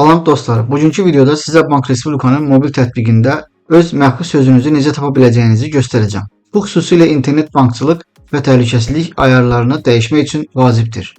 Salam dostlar, bugünkü videoda sizə Bank Respublikanın mobil tətbiqində öz məxfi sözünüzü necə tapa biləcəyinizi göstərəcəm. Bu xüsusilə internet bankçılıq və təhlükəsizlik ayarlarını dəyişmək üçün vacibdir.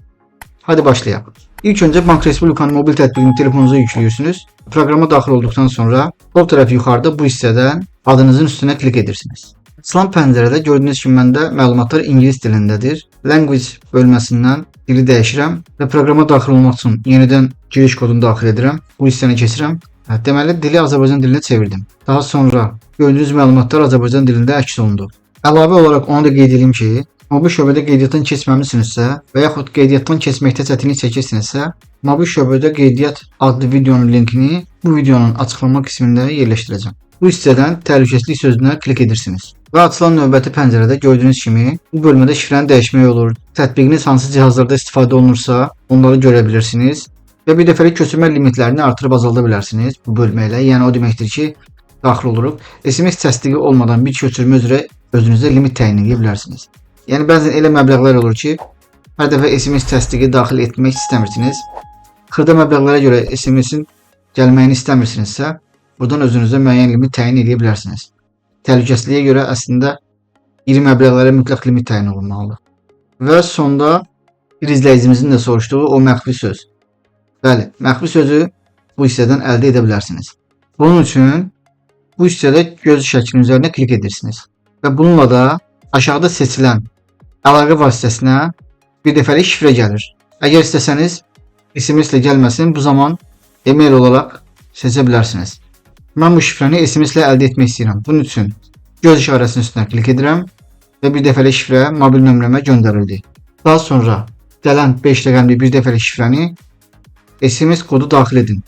Hadi başlayaq. İlk öncə Bank Respublikanın mobil tətbiqini telefonunuza yükləyirsiniz. Proqrama daxil olduqdan sonra sol tərəf yuxarıda bu hissədən adınızın üstünə klik edirsiniz. Açılan pəncərədə gördüyünüz kimi məndə məlumatlar ingilis dilindədir. Language bölməsindən dili dəyişirəm və proqrama daxil olmaq üçün yenidən giriş kodunu daxil edirəm. Bu hissəni keçirəm. Deməli dili Azərbaycan dilinə çevirdim. Daha sonra gördüyünüz məlumatlar Azərbaycan dilində əks olundu. Əlavə olaraq onu da qeyd edeyim ki, mobil şöbədə qeydiyyatdan keçməmisinizsə və yaxud qeydiyyatdan keçməkdə çətinlik çəkirsinizsə, mobil şöbədə qeydiyyat adlı videonun linkini bu videonun açıqlama qismində yerləşdirəcəm. Bu hissədən təhlükəsizlik sözünə klik edirsiniz. Və açılan növbəti pəncərədə gördüyünüz kimi bu bölmədə şifrəni dəyişmək olur. Tətbiqiniz hansı cihazlarda istifadə olunursa onları görə bilirsiniz. Və bir dəfəlik köçürmə limitlərini artırıb azalda bilərsiniz bu bölmə ilə. Yəni o deməkdir ki, daxil oluruq. SMS təsdiqi olmadan bir köçürmə üzrə özünüzə limit təyin edə bilərsiniz. Yəni bəzən elə məbləğlər olur ki, hər dəfə SMS təsdiqi daxil etmək istəmirsiniz. Xırda məbləğlərə görə SMS-in gəlməyini istəmirsinizsə, buradan özünüzə müəyyən limit təyin edə bilərsiniz. Təhlükəsizliyə görə əslində iri məbləğlərə mütləq limit təyin olunmalıdır. Və sonda bir izləyicimizin də soruşduğu o məxfi söz. Bəli, məxfi sözü bu hissədən əldə edə bilərsiniz. Bunun üçün bu hissədə göz şəklinin üzərinə klik edirsiniz. Və bununla da aşağıda seçilən əlaqə vasitəsinə bir dəfəlik şifrə gəlir. Əgər istəsəniz SMS ilə gəlməsin, bu zaman e-mail olaraq seçə bilərsiniz. Mən bu şifrəni SMS ilə əldə etmək istəyirəm. Bunun üçün göz işarəsinin üstünə klik edirəm və bir dəfəlik şifrə mobil nömrəmə göndərildi. Daha sonra gələn 5 rəqəmli bir dəfəlik şifrəni SMS kodu daxil edin.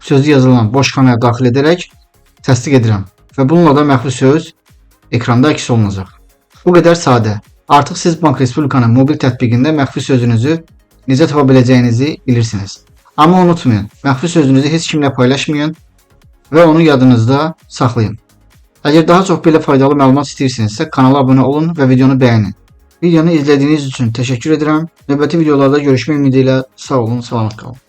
Sözü yazılan boş xanaya daxil edərək təsdiq edirəm və bununla da məxfi söz ekranda əks olunacaq. Bu qədər sadə. Artıq siz Bank Respublikanın mobil tətbiqində məxfi sözünüzü necə tapa biləcəyinizi bilirsiniz. Amma unutmayın, məxfi sözünüzü heç kimlə paylaşmayın və onu yadınızda saxlayın. Əgər daha çox belə faydalı məlumat istəyirsinizsə, kanala abunə olun və videonu bəyənin. Videonu izlədiyiniz üçün təşəkkür edirəm. Növbəti videolarda görüşmək ümidi ilə sağ olun, salamat qalın.